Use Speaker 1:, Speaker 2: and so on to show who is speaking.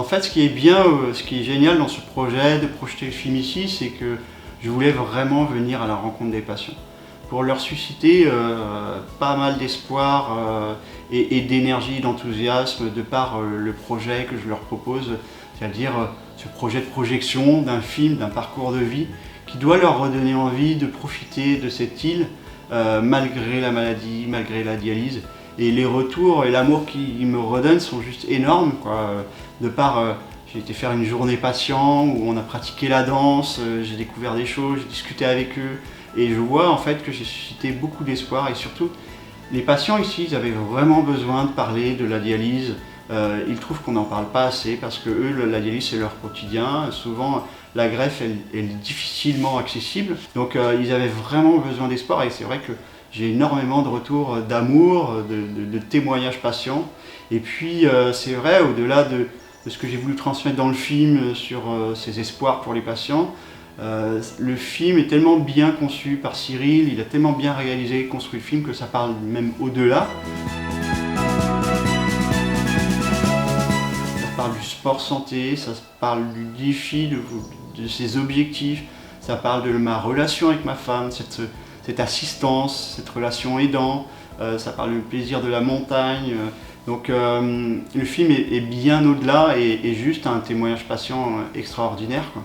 Speaker 1: fait, ce qui est bien, ce qui est génial dans ce projet de projeter le film ici, c'est que je voulais vraiment venir à la rencontre des patients pour leur susciter pas mal d'espoir et d'énergie, d'enthousiasme de par le projet que je leur propose, c'est-à-dire ce projet de projection d'un film, d'un parcours de vie qui doit leur redonner envie de profiter de cette île malgré la maladie, malgré la dialyse. Et les retours et l'amour qu'ils me redonnent sont juste énormes, quoi. De par, j'ai été faire une journée patient où on a pratiqué la danse, j'ai découvert des choses, j'ai discuté avec eux. Et je vois en fait que j'ai suscité beaucoup d'espoir et surtout, les patients ici, ils avaient vraiment besoin de parler de la dialyse. Ils trouvent qu'on n'en parle pas assez parce que eux, la dialyse, c'est leur quotidien. Souvent, la greffe, elle est difficilement accessible. Donc, ils avaient vraiment besoin d'espoir et c'est vrai que j'ai énormément de retours d'amour, de témoignages patients. Et puis, c'est vrai, au-delà de ce que j'ai voulu transmettre dans le film sur ces espoirs pour les patients, le film est tellement bien conçu par Cyril, il a tellement bien réalisé et construit le film que ça parle même au-delà. Ça parle du sport santé, ça parle du défi, de ses objectifs, ça parle de ma relation avec ma femme, cette assistance, cette relation aidant, ça parle du plaisir de la montagne. Donc le film est bien au-delà et juste un témoignage patient extraordinaire, quoi.